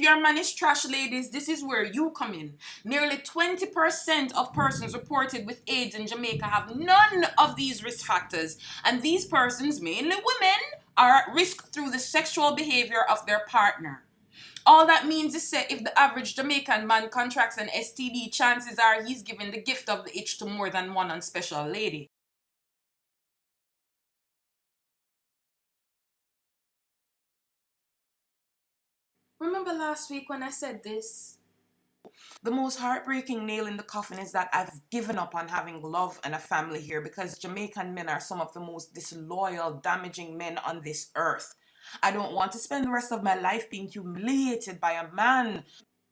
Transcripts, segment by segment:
your man is trash, ladies, this is where you come in. Nearly 20% of persons reported with AIDS in Jamaica have none of these risk factors, and these persons, mainly women, are at risk through the sexual behavior of their partner. All that means is that if the average Jamaican man contracts an STD, chances are he's given the gift of the itch to more than one unspecial lady. Remember last week when I said this? The most heartbreaking nail in the coffin is that I've given up on having love and a family here because Jamaican men are some of the most disloyal, damaging men on this earth. I don't want to spend the rest of my life being humiliated by a man.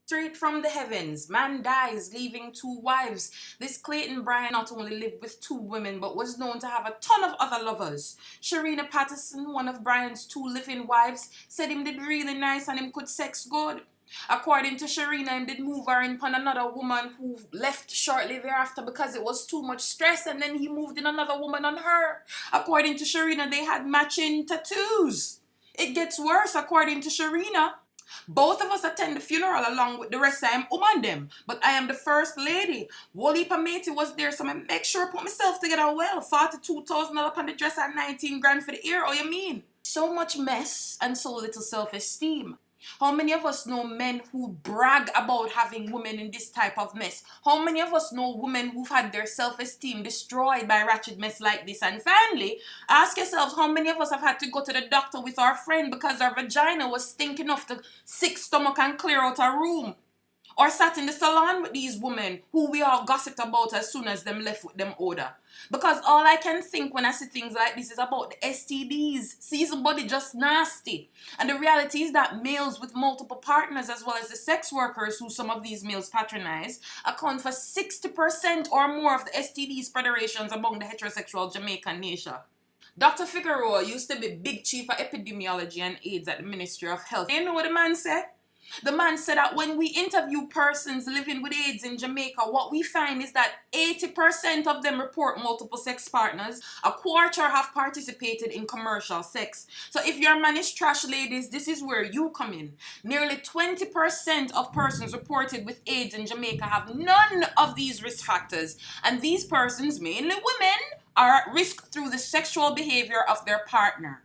Straight from the heavens, man dies, leaving two wives. This Clayton Bryan not only lived with two women, but was known to have a ton of other lovers. Shereena Patterson, one of Bryan's two living wives, said him did really nice and him could sex good. According to Shereena, him did move her in upon another woman who left shortly thereafter because it was too much stress, and then he moved in another woman on her. According to Shereena, they had matching tattoos. It gets worse, according to Shereena. Both of us attend the funeral along with the rest of them woman them. But I am the first lady. Whole heap of matey was there, so I make sure I put myself together well. $42,000 on the dress and 19 grand for the ear. Oh, you mean? So much mess and so little self-esteem. How many of us know men who brag about having women in this type of mess? How many of us know women who've had their self-esteem destroyed by ratchet mess like this? And finally, ask yourselves, how many of us have had to go to the doctor with our friend because our vagina was stinking off the sick stomach and clear out a room? Or sat in the salon with these women who we all gossiped about as soon as them left with them odor. Because all I can think when I see things like this is about the STDs. See, somebody just nasty. And the reality is that males with multiple partners, as well as the sex workers who some of these males patronize, account for 60% or more of the STD spreadations among the heterosexual Jamaican nation. Dr. Figueroa used to be big chief of Epidemiology and AIDS at the Ministry of Health. You know what the man said? The man said that when we interview persons living with AIDS in Jamaica, what we find is that 80% of them report multiple sex partners. A quarter have participated in commercial sex. So if your man is trash, ladies, this is where you come in. Nearly 20% of persons reported with AIDS in Jamaica have none of these risk factors. And these persons, mainly women, are at risk through the sexual behavior of their partner.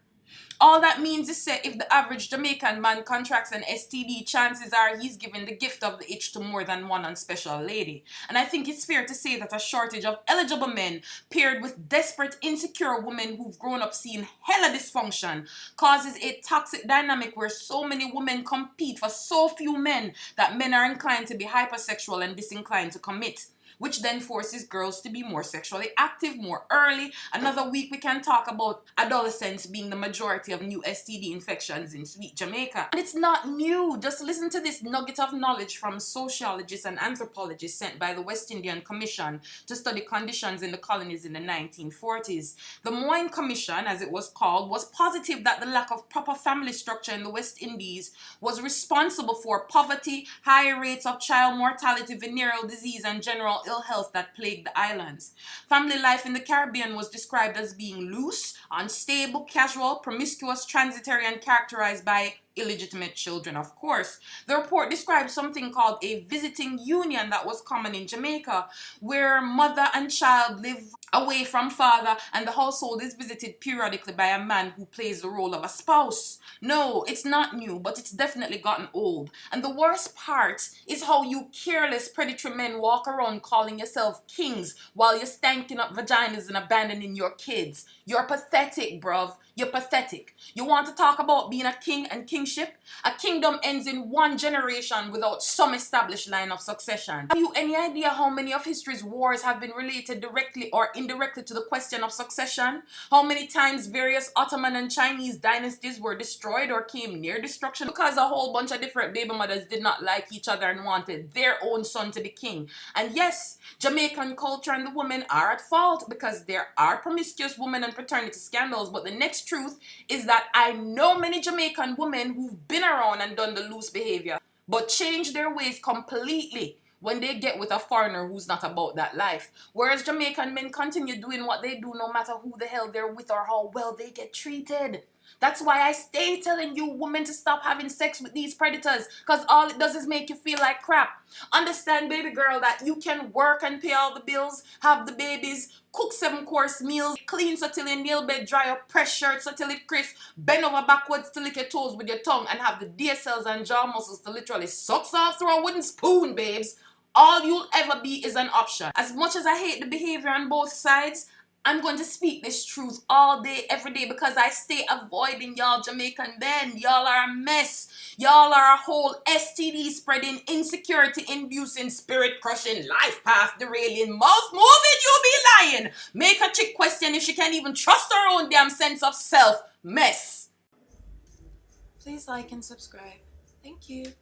All that means is that if the average Jamaican man contracts an STD, chances are he's given the gift of the itch to more than one unspecial lady. And I think it's fair to say that a shortage of eligible men paired with desperate, insecure women who've grown up seeing hella dysfunction causes a toxic dynamic where so many women compete for so few men that men are inclined to be hypersexual and disinclined to commit, which then forces girls to be more sexually active more early. Another week we can talk about adolescents being the majority of new STD infections in sweet Jamaica. And it's not new. Just listen to this nugget of knowledge from sociologists and anthropologists sent by the West Indian Commission to study conditions in the colonies in the 1940s. The Moyne Commission, as it was called, was positive that the lack of proper family structure in the West Indies was responsible for poverty, high rates of child mortality, venereal disease, and general ill health that plagued the islands. Family life in the Caribbean was described as being loose, unstable, casual, promiscuous, transitory, and characterized by illegitimate children, of course. The report described something called a visiting union that was common in Jamaica, where mother and child live away from father and the household is visited periodically by a man who plays the role of a spouse. No, it's not new, but it's definitely gotten old. And the worst part is how you careless predatory men walk around calling yourself kings while you're stanking up vaginas and abandoning your kids. You're pathetic, bruv. You're pathetic. You want to talk about being a king and kingship? A kingdom ends in one generation without some established line of succession. Have you any idea how many of history's wars have been related directly or indirectly to the question of succession? How many times various Ottoman and Chinese dynasties were destroyed or came near destruction because a whole bunch of different baby mothers did not like each other and wanted their own son to be king? And yes, Jamaican culture and the women are at fault because there are promiscuous women and paternity scandals, but the next truth is that I know many Jamaican women who've been around and done the loose behavior but change their ways completely when they get with a foreigner who's not about that life. Whereas Jamaican men continue doing what they do no matter who the hell they're with or how well they get treated. That's why I stay telling you women to stop having sex with these predators, because all it does is make you feel like crap. Understand, baby girl, that you can work and pay all the bills, have the babies, cook 7-course meals, clean so till your nail bed dry up, press shirts so till it crisp, bend over backwards to lick your toes with your tongue, and have the DSLs and jaw muscles to literally suck off through a wooden spoon, babes. All you'll ever be is an option. As much as I hate the behavior on both sides, I'm going to speak this truth all day, every day, because I stay avoiding y'all Jamaican men. Y'all are a mess. Y'all are a whole STD spreading, insecurity inducing, spirit crushing, life path derailing, mouth moving, you be lying. Make a chick question if she can't even trust her own damn sense of self. Mess. Please like and subscribe. Thank you.